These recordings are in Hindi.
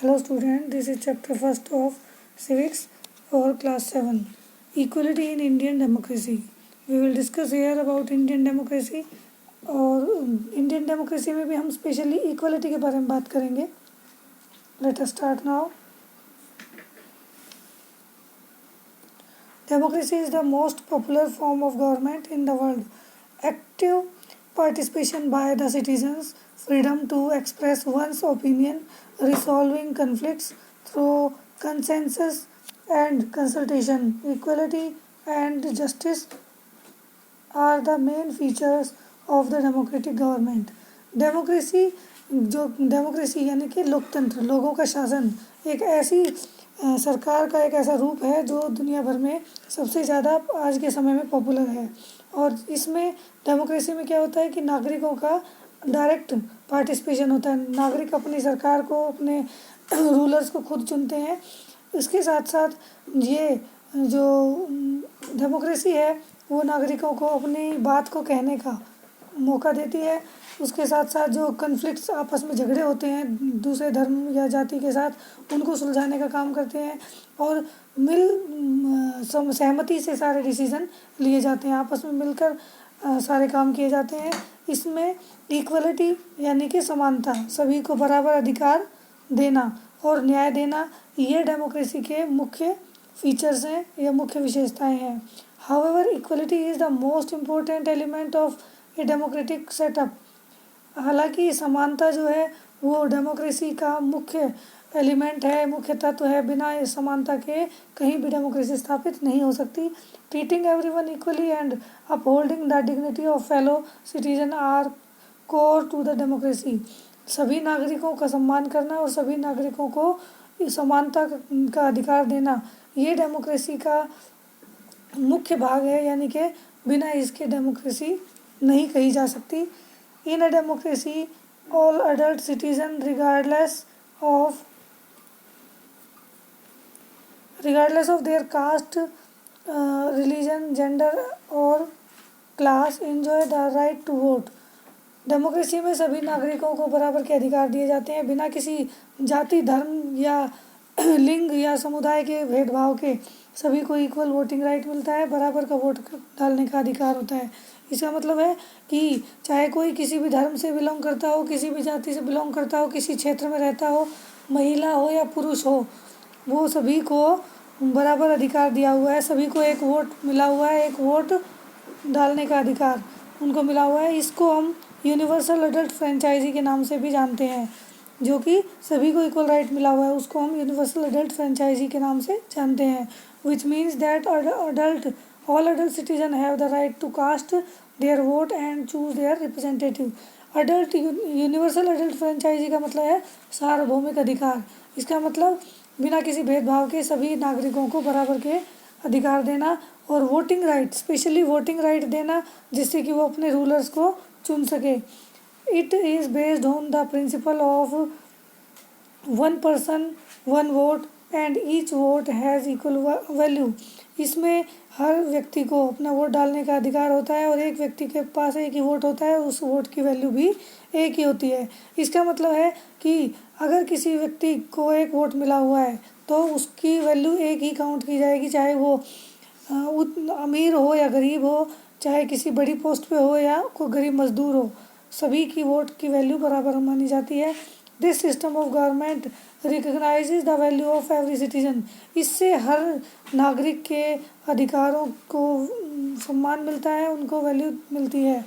Hello student, this is chapter first of civics for class 7. Equality in Indian democracy. We will discuss here about Indian democracy और इंडियन डेमोक्रेसी में भी हम स्पेशली इक्वलिटी के बारे में बात करेंगे. Let us start now. Democracy is the most popular form of government in the world. Active participation by the citizens, freedom to express one's opinion, resolving conflicts through consensus and consultation, equality and justice are the main features of the democratic government. Democracy यानी कि लोकतंत्र, लोगों का शासन, एक ऐसी सरकार का एक ऐसा रूप है जो दुनिया भर में सबसे ज़्यादा आज के समय में पॉपुलर है. और इसमें डेमोक्रेसी में क्या होता है कि नागरिकों का डायरेक्ट पार्टिसिपेशन होता है. नागरिक अपनी सरकार को, अपने रूलर्स को खुद चुनते हैं. इसके साथ साथ ये जो डेमोक्रेसी है वो नागरिकों को अपनी बात को कहने का मौका देती है. उसके साथ साथ जो कन्फ्लिक्ट्स, आपस में झगड़े होते हैं दूसरे धर्म या जाति के साथ, उनको सुलझाने का काम करते हैं और सहमति से सारे डिसीज़न लिए जाते हैं. आपस में मिलकर सारे काम किए जाते हैं. इसमें इक्वलिटी यानी कि समानता, सभी को बराबर अधिकार देना और न्याय देना, ये डेमोक्रेसी के मुख्य फीचर्स हैं या मुख्य विशेषताएं हैं. However, equality is the most important element of a democratic setup. हालांकि समानता जो है वो डेमोक्रेसी का मुख्य एलिमेंट है, मुख्य तत्व है. बिना इस समानता के कहीं भी डेमोक्रेसी स्थापित नहीं हो सकती. Treating everyone equally and upholding the dignity of fellow citizen are core to the democracy. सभी नागरिकों का सम्मान करना और सभी नागरिकों को समानता का अधिकार देना, ये डेमोक्रेसी का मुख्य भाग है. यानी कि बिना इसके डेमोक्रेसी नहीं कही जा सकती. In a democracy, all adult citizens, regardless of their caste, religion, gender or class, enjoy the right to vote. Democracy में सभी नागरिकों को बराबर के अधिकार दिए जाते हैं. बिना किसी जाति, धर्म या लिंग या समुदाय के भेदभाव के सभी को इक्वल वोटिंग राइट मिलता है. बराबर का वोट डालने का अधिकार होता है. इसका मतलब है कि चाहे कोई किसी भी धर्म से बिलोंग करता हो, किसी भी जाति से बिलोंग करता हो, किसी क्षेत्र में रहता हो, महिला हो या पुरुष हो, वो सभी को बराबर अधिकार दिया हुआ है. सभी को एक वोट मिला हुआ है, एक वोट डालने का अधिकार उनको मिला हुआ है. इसको हम यूनिवर्सल अडल्ट फ्रेंचाइजी के नाम से भी जानते हैं, जो कि सभी को इक्वल राइट मिला हुआ है. उसको हम यूनिवर्सल अडल्ट फ्रेंचाइजी के नाम से जानते हैं. Which means that all adult citizens have the right to cast their vote and choose their representative. Universal adult franchise का मतलब है सार्वभौमिक अधिकार. इसका मतलब बिना किसी भेदभाव के सभी नागरिकों को बराबर के अधिकार देना और voting right, specially voting right देना, जिससे कि वो अपने रूलर्स को चुन सके. It is based on the principle of one person one vote and each vote has equal value. इसमें हर व्यक्ति को अपना वोट डालने का अधिकार होता है और एक व्यक्ति के पास एक ही वोट होता है. उस वोट की वैल्यू भी एक ही होती है. इसका मतलब है कि अगर किसी व्यक्ति को एक वोट मिला हुआ है तो उसकी वैल्यू एक ही काउंट की जाएगी, चाहे वो अमीर हो या गरीब हो, चाहे किसी बड़ी पोस्ट पे हो या कोई गरीब मजदूर हो, सभी की वोट की वैल्यू बराबर मानी जाती है. This system of government recognises the value of every citizen. इससे हर नागरिक के अधिकारों को सम्मान मिलता है, उनको वैल्यू मिलती है.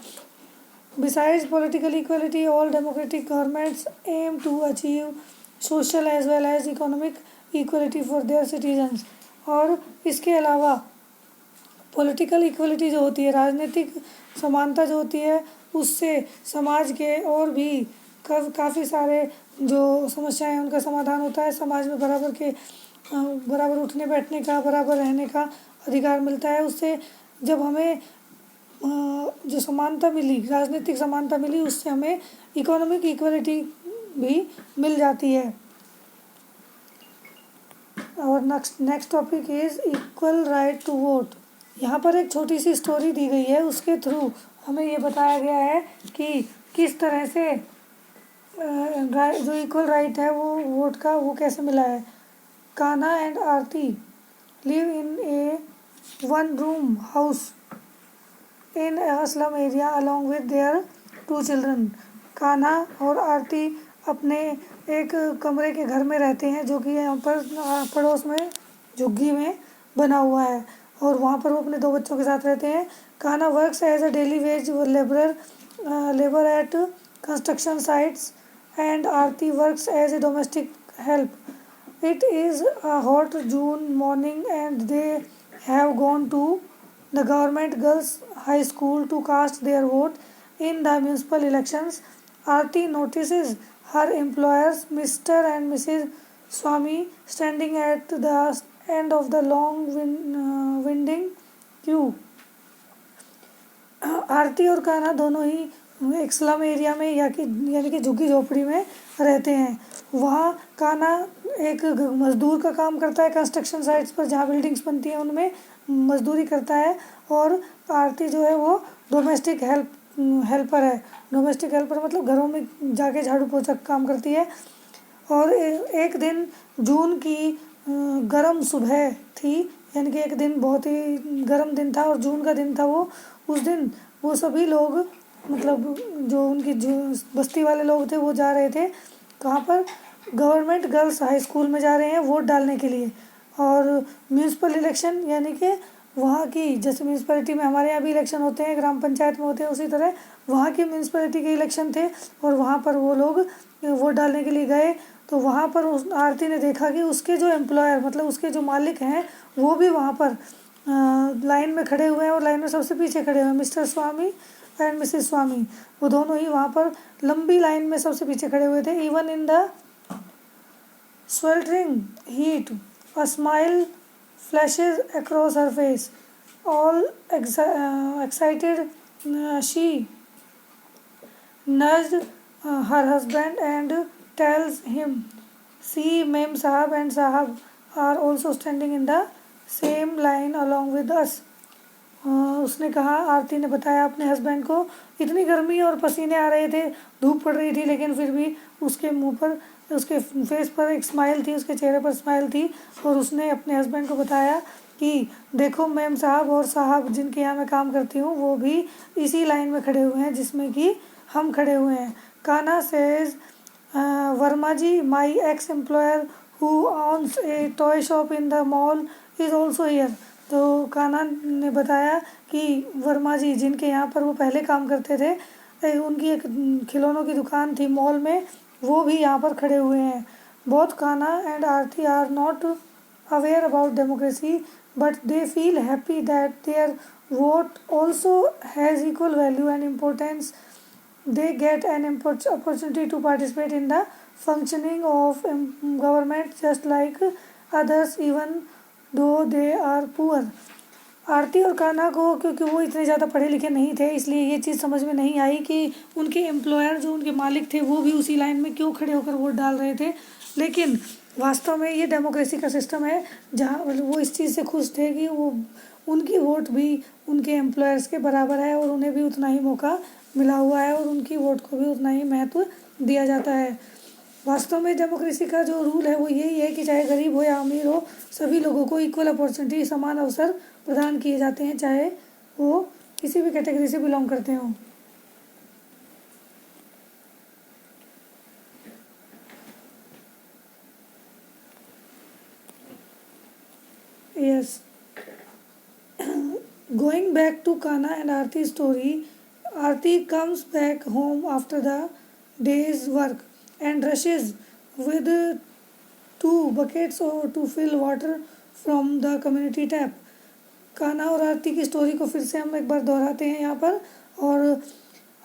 Besides political equality, all democratic governments aim to achieve social as well as economic equality for their citizens. और इसके अलावा पॉलिटिकल इक्वलिटी जो होती है, राजनीतिक समानता जो होती है, उससे समाज के और भी काफ़ी सारे जो समस्याएं हैं उनका समाधान होता है. समाज में बराबर उठने बैठने का, बराबर रहने का अधिकार मिलता है. उससे जब हमें जो समानता मिली, राजनीतिक समानता मिली, उससे हमें इकोनॉमिक इक्वलिटी भी मिल जाती है. और next topic is equal right to vote. यहाँ पर एक छोटी सी स्टोरी दी गई है, उसके थ्रू हमें ये बताया गया है कि किस तरह से जो इक्वल राइट है वो वोट का, वो कैसे मिला है? Kanha and Aarti live in A one room house in a slum area along with their 2 children. Kanha और आरती अपने एक कमरे के घर में रहते हैं जो कि यहाँ पर पड़ोस में झुग्गी में बना हुआ है, और वहाँ पर वो अपने 2 बच्चों के साथ रहते हैं. Kanha works as a daily wage labour at construction sites and Aarti works as a domestic help. It is a hot June morning and they have gone to the government girls high school to cast their vote in the municipal elections. Aarti notices her employers Mr. and Mrs. Swami standing at the end of the long winding queue. आरती और कान्हा दोनों ही एक स्लम एरिया में यानी कि झुग्गी झोपड़ी में रहते हैं. वहाँ कान्हा एक मज़दूर का काम करता है कंस्ट्रक्शन साइट्स पर, जहाँ बिल्डिंग्स बनती हैं उनमें मज़दूरी करता है, और आरती जो है वो डोमेस्टिक हेल्पर है. डोमेस्टिक हेल्पर मतलब घरों में जाके झाड़ू पोछा काम करती है. और एक दिन जून की गर्म सुबह थी, यानी कि एक दिन बहुत ही गर्म दिन था और जून का दिन था वो. उस दिन वो सभी लोग, मतलब जो उनकी जो बस्ती वाले लोग थे, वो जा रहे थे कहाँ पर? गवर्नमेंट गर्ल्स हाई स्कूल में जा रहे हैं वोट डालने के लिए. और म्यूनसिपल इलेक्शन यानी कि वहाँ की, जैसे म्यूनसिपैलिटी में हमारे यहाँ भी इलेक्शन होते हैं, ग्राम पंचायत में होते हैं, उसी तरह वहाँ की म्यूनसिपैलिटी के इलेक्शन थे और वहाँ पर वो लोग वोट डालने के लिए गए. तो वहाँ पर उस आरती ने देखा कि उसके जो एम्प्लॉयर, मतलब उसके जो मालिक हैं, वो भी वहाँ पर लाइन में खड़े हुए हैं, और लाइन में सबसे पीछे खड़े हुए हैं मिस्टर स्वामी एंड मिसेस स्वामी. वो दोनों ही वहाँ पर लंबी लाइन में सबसे पीछे खड़े हुए थे. Even in the sweltering heat, a smile flashes across her face. All excited, she nudged her husband and tells him, "See, Mem Sahab and Sahab are also standing in the same line along with us." उसने कहा, आरती ने बताया अपने हस्बैंड को, इतनी गर्मी और पसीने आ रहे थे, धूप पड़ रही थी, लेकिन फिर भी उसके मुंह पर, उसके फेस पर एक स्माइल थी, उसके चेहरे पर स्माइल थी. और उसने अपने हस्बैंड को बताया कि देखो, मैम साहब और साहब जिनके यहाँ मैं काम करती हूँ वो भी इसी लाइन में खड़े हुए हैं जिसमें कि हम खड़े हुए हैं. Kanha says, Verma ji, my ex employer who owns a toy shop in the mall is also here. तो कान्हा ने बताया कि वर्मा जी, जिनके यहाँ पर वो पहले काम करते थे, उनकी एक खिलौनों की दुकान थी मॉल में, वो भी यहाँ पर खड़े हुए हैं. Both Kanha and Aarti are not aware about democracy, but they feel happy that their vote also has equal value and importance. They get an opportunity to participate in the functioning of government just like others, even though they are poor. आरती और कान्हा को, क्योंकि वो इतने ज़्यादा पढ़े लिखे नहीं थे, इसलिए ये चीज़ समझ में नहीं आई कि उनके एम्प्लॉयर, जो उनके मालिक थे, वो भी उसी लाइन में क्यों खड़े होकर वोट डाल रहे थे. लेकिन वास्तव में ये डेमोक्रेसी का सिस्टम है जहाँ वो इस चीज़ से खुश थे कि वो उनकी वोट भी उनके एम्प्लॉयर्स के बराबर है और उन्हें भी उतना ही मौका मिला हुआ है और उनकी वोट को भी उतना ही महत्व दिया जाता है. वास्तव में डेमोक्रेसी का जो रूल है वो यही है कि चाहे गरीब हो या अमीर हो, सभी लोगों को इक्वल अपॉर्चुनिटी, समान अवसर प्रदान किए जाते हैं, चाहे वो किसी भी कैटेगरी से बिलोंग करते हों. Yes. Going back to Kanha and Aarti's story, Aarti comes back home after the day's work and rushes with 2 buckets to fill water from the community tap. Kanha और आरती की स्टोरी को फिर से हम एक बार दोहराते हैं यहाँ पर. और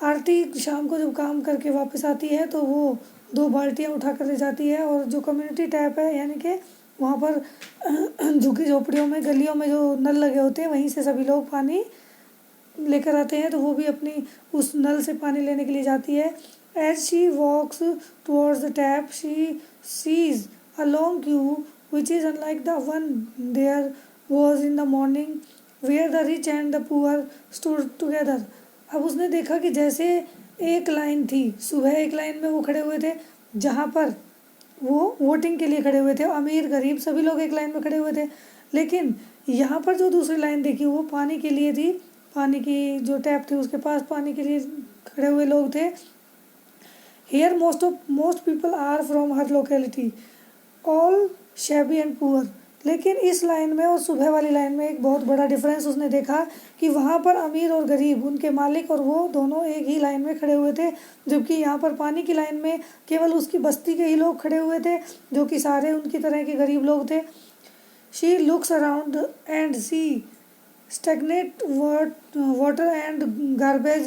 आरती शाम को जब काम करके वापस आती है तो वो 2 बाल्टियाँ उठा कर ले जाती है, और जो कम्युनिटी टैप है, यानी कि वहाँ पर झुग्गी झोपड़ियों में, गलियों में जो नल लगे होते हैं, वहीं से सभी लोग पानी लेकर आते हैं, तो वो भी अपनी उस नल से पानी लेने के लिए जाती है. As she walks towards the tap, she sees a long queue which is unlike the one there was in the morning where the rich and the poor stood together. अब उसने देखा कि जैसे एक लाइन थी, सुबह एक लाइन में वो खड़े हुए थे जहाँ पर वो वोटिंग के लिए खड़े हुए थे, अमीर गरीब सभी लोग एक लाइन में खड़े हुए थे। लेकिन यहाँ पर जो दूसरी लाइन देखी वो पानी के लिए थी, पानी की जो टैप थी उसके पास पानी के लिए खड़े हुए लोग थे। Here most people are from her locality, all shabby and poor। लेकिन इस लाइन में और सुबह वाली लाइन में एक बहुत बड़ा डिफरेंस उसने देखा कि वहाँ पर अमीर और गरीब, उनके मालिक और वो दोनों एक ही लाइन में खड़े हुए थे, जबकि यहाँ पर पानी की लाइन में केवल उसकी बस्ती के ही लोग खड़े हुए थे जो कि सारे उनकी तरह के गरीब लोग थे। She looks around and see stagnant water and garbage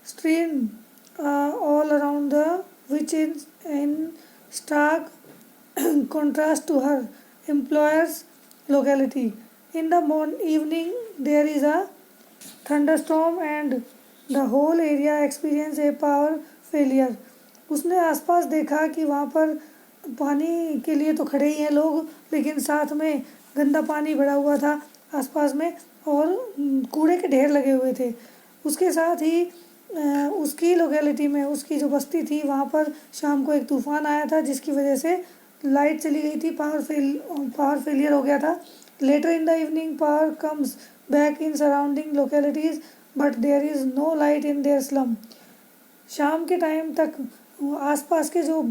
strewn all around which is in stark contrast to her employer's locality. In the evening there is a thunderstorm and the whole area experience a power failure। उसने आसपास देखा कि वहाँ पर पानी के लिए तो खड़े ही हैं लोग, लेकिन साथ में गंदा पानी भरा हुआ था आसपास में और कूड़े के ढेर लगे हुए थे। उसके साथ ही उसकी लोकेलिटी में, उसकी जो बस्ती थी वहाँ पर शाम को एक तूफ़ान आया था जिसकी वजह से लाइट चली गई थी, पावर फेलियर हो गया था। Later in the evening power comes back in surrounding localities but there is no light in their slum. शाम के टाइम तक आसपास के जो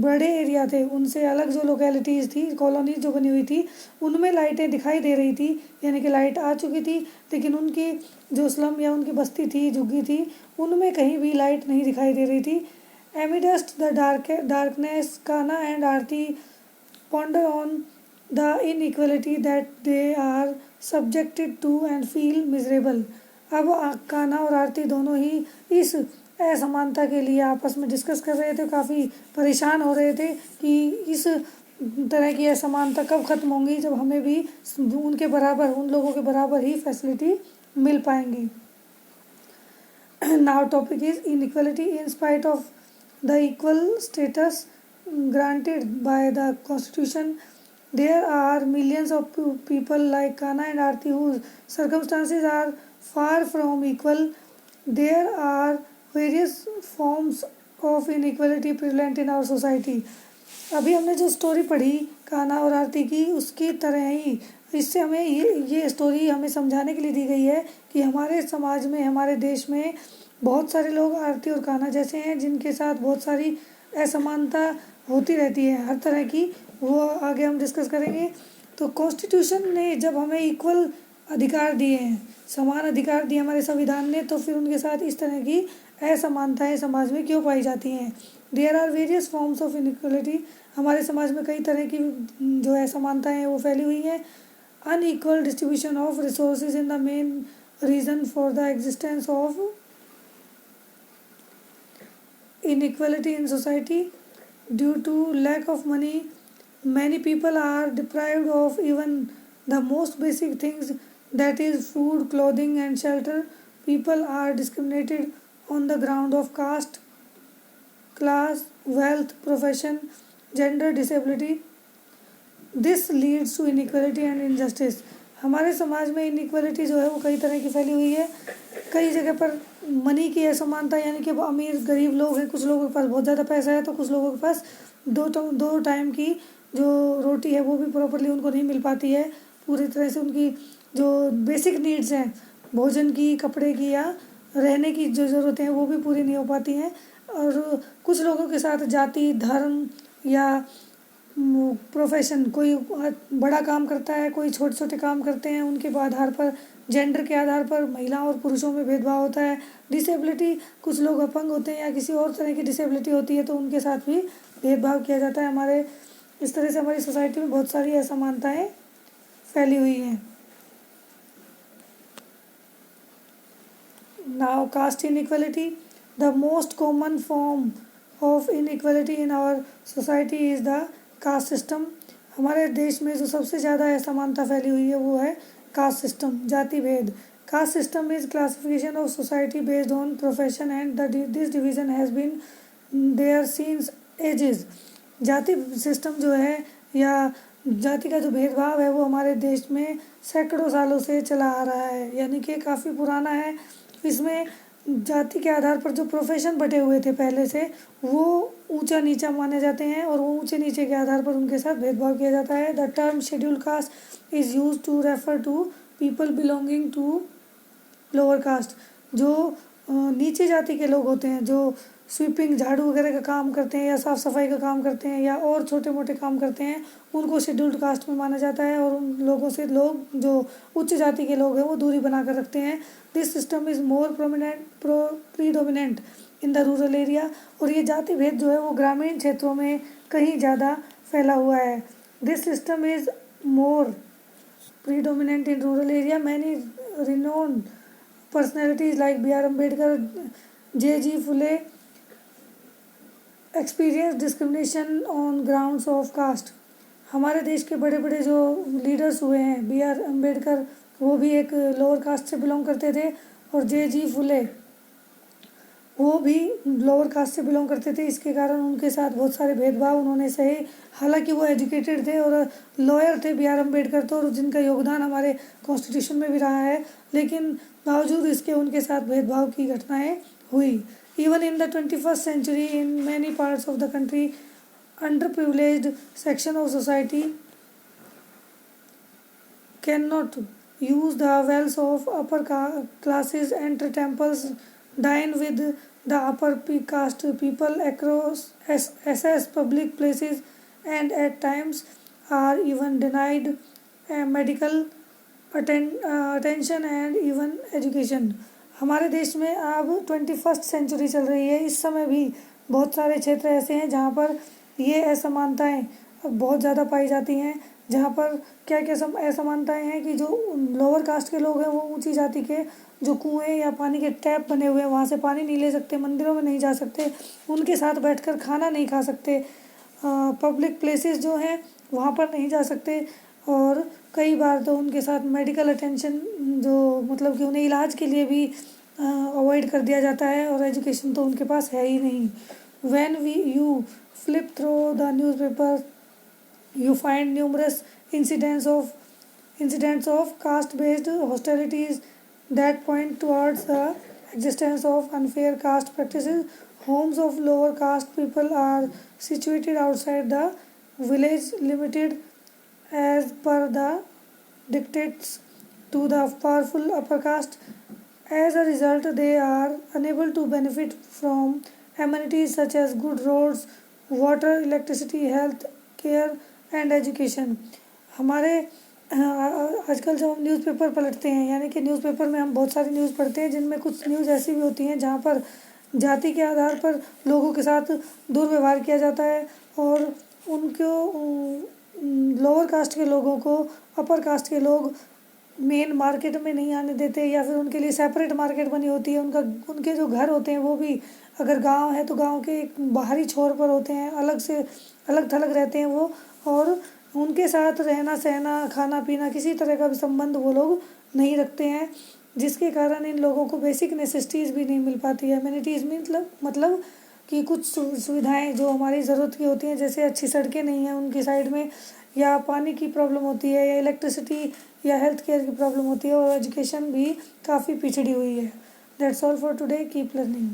बड़े एरिया थे उनसे अलग जो लोकेलिटीज़ थी, कॉलोनीज जो बनी हुई थी, उनमें लाइटें दिखाई दे रही थी, यानी कि लाइट आ चुकी थी, लेकिन उनकी जो स्लम या उनकी बस्ती थी, झुग्गी थी, उनमें कहीं भी लाइट नहीं दिखाई दे रही थी। Amidst the darkness Kanha and Aarti ponder on the inequality that they are subjected to and feel miserable। अब कान्हा और आरती दोनों ही इस असमानता के लिए आपस में डिस्कस कर रहे थे, काफ़ी परेशान हो रहे थे कि इस तरह की असमानता कब ख़त्म होंगी जब हमें भी उनके बराबर, उन लोगों के बराबर ही फैसिलिटी मिल पाएंगी। Now topic is inequality in spite of the equal status granted by the constitution there are millions of people like Kanha and Aarti whose circumstances are far from equal। There are various forms of inequality prevalent in our society। अभी हमने जो स्टोरी पढ़ी कान्हा और आरती की, उसकी तरह ही इससे हमें ये स्टोरी हमें समझाने के लिए दी गई है कि हमारे समाज में, हमारे देश में बहुत सारे लोग आरती और कान्हा जैसे हैं जिनके साथ बहुत सारी असमानता होती रहती है हर तरह की, वो आगे हम डिस्कस करेंगे। तो कॉन्स्टिट्यूशन ने जब हमें इक्वल अधिकार दिए हैं, समान अधिकार दिए हमारे संविधान ने, तो फिर उनके साथ इस तरह की असमानताएं समाज में क्यों पाई जाती हैं। There are various forms of inequality. हमारे समाज में कई तरह की जो असमानताएं हैं वो फैली हुई हैं। Unequal distribution of resources in the main reason for the existence of inequality in society। Due to lack of money, many people are deprived of even the most basic things, that is food, clothing and shelter। People are discriminated on the ground of caste, class, wealth, profession, gender, disability। This leads to inequality and injustice। हमारे समाज में इनइक्वालिटी जो है वो कई तरह की फैली हुई है। कई जगह पर मनी की असमानता, यानी कि अमीर गरीब लोग हैं, कुछ लोगों के पास बहुत ज़्यादा पैसा है तो कुछ लोगों के पास दो टाइम की जो रोटी है वो भी प्रॉपरली उनको नहीं मिल पाती है। पूरी तरह से उनकी जो बेसिक नीड्स हैं, भोजन की, कपड़े की या रहने की जो ज़रूरतें हैं वो भी पूरी नहीं हो पाती हैं। और कुछ लोगों के साथ जाति, धर्म या प्रोफेशन, कोई बड़ा काम करता है, कोई छोटे छोटे काम करते हैं, उनके आधार पर, जेंडर के आधार पर महिलाओं और पुरुषों में भेदभाव होता है। डिसेबिलिटी, कुछ लोग अपंग होते हैं या किसी और तरह की डिसेबिलिटी होती है तो उनके साथ भी भेदभाव किया जाता है। हमारे इस तरह से हमारी सोसाइटी में बहुत सारी असमानताएं फैली हुई हैं। Now caste inequality. The most common form of inequality in our society is the caste system. हमारे देश में जो सबसे ज़्यादा असमानता फैली हुई है वो है कास्ट सिस्टम, जाति भेद। Caste system is classification of society based on profession and this division has been there since ages. जाति सिस्टम जो है या जाति का जो भेदभाव है वो हमारे देश में सैकड़ों सालों से चला आ रहा है, यानी कि काफ़ी पुराना है। इसमें जाति के आधार पर जो प्रोफेशन बटे हुए थे पहले से, वो ऊंचा नीचा माने जाते हैं और वो ऊंचे नीचे के आधार पर उनके साथ भेदभाव किया जाता है। The term scheduled caste is use to refer to people belonging to lower caste. जो नीचे जाति के लोग होते हैं, जो स्वीपिंग झाड़ू वगैरह का काम करते हैं या साफ़ सफाई का काम करते हैं या और छोटे मोटे काम करते हैं, उनको शेड्यूल्ड कास्ट में माना जाता है। और उन लोगों से लोग जो उच्च जाति के लोग हैं वो दूरी बना कर रखते हैं। This system is more predominant in the rural area. और ये जाति भेद जो है वो ग्रामीण क्षेत्रों में कहीं ज़्यादा फैला हुआ है। This system is more predominant in rural area. Many renowned personalities like B.R. Ambedkar, J.G. Phule experienced discrimination on grounds of caste. हमारे देश के बड़े बड़े जो लीडर्स हुए हैं, B.R. अम्बेडकर, वो भी एक लोअर कास्ट से बिलोंग करते थे, और J.G. फुले वो भी लोअर कास्ट से बिलोंग करते थे। इसके कारण उनके साथ बहुत सारे भेदभाव उन्होंने सहे। हालांकि वो एजुकेटेड थे और लॉयर थे B.R. अम्बेडकर तो, और जिनका योगदान हमारे कॉन्स्टिट्यूशन में भी रहा है, लेकिन बावजूद इसके उनके साथ भेदभाव की घटनाएं हुई। Even in the 21st century in many parts of the country under privileged section of society can not use the wealth of upper classes, enter temples, dine with the upper caste people across access public places, and at times are even denied medical attention and even education. हमारे देश में अब 21st सेंचुरी चल रही है। इस समय भी बहुत सारे क्षेत्र ऐसे हैं जहाँ पर ये असमानताएं बहुत ज़्यादा पाई जाती हैं, जहाँ पर क्या क्या असमानताएं हैं कि जो लोअर कास्ट के लोग हैं वो ऊंची जाति के जो कुएं या पानी के टैप बने हुए हैं वहाँ से पानी नहीं ले सकते, मंदिरों में नहीं जा सकते, उनके साथ बैठकर खाना नहीं खा सकते, पब्लिक प्लेसेस जो हैं वहाँ पर नहीं जा सकते, और कई बार तो उनके साथ मेडिकल अटेंशन जो मतलब कि उन्हें इलाज के लिए भी अवॉइड कर दिया जाता है, और एजुकेशन तो उनके पास है ही नहीं। When you flip through the newspaper you find numerous incidents of caste-based hostilities that point towards the existence of unfair caste practices. Homes of lower caste people are situated outside the village, limited as per the dictates to the powerful upper caste. As a result, they are unable to benefit from amenities such as good roads, water, electricity, health care and education. हमारे आजकल जब हम न्यूज़पेपर पलटते हैं, यानी कि न्यूज़पेपर में हम बहुत सारी न्यूज़ पढ़ते हैं, जिनमें कुछ न्यूज़ ऐसी भी होती हैं जहाँ पर जाति के आधार पर लोगों के साथ दुर्व्यवहार किया जाता है, और उनको लोअर कास्ट के लोगों को अपर कास्ट के लोग मेन मार्केट में नहीं आने देते, या फिर उनके लिए सेपरेट मार्केट बनी होती है। उनके जो घर होते हैं वो भी, अगर गांव है तो गांव के एक बाहरी छोर पर होते हैं, अलग थलग रहते हैं वो, और उनके साथ रहना सहना खाना पीना किसी तरह का भी संबंध वो लोग नहीं रखते हैं, जिसके कारण इन लोगों को बेसिक नेसेसिटीज़ भी नहीं मिल पाती है। एमिनिटीज़ मतलब कि कुछ सुविधाएं जो हमारी ज़रूरत की होती हैं, जैसे अच्छी सड़कें नहीं हैं उनकी साइड में, या पानी की प्रॉब्लम होती है, या इलेक्ट्रिसिटी या हेल्थ केयर की प्रॉब्लम होती है, और एजुकेशन भी काफ़ी पिछड़ी हुई है। That's all for today, keep learning.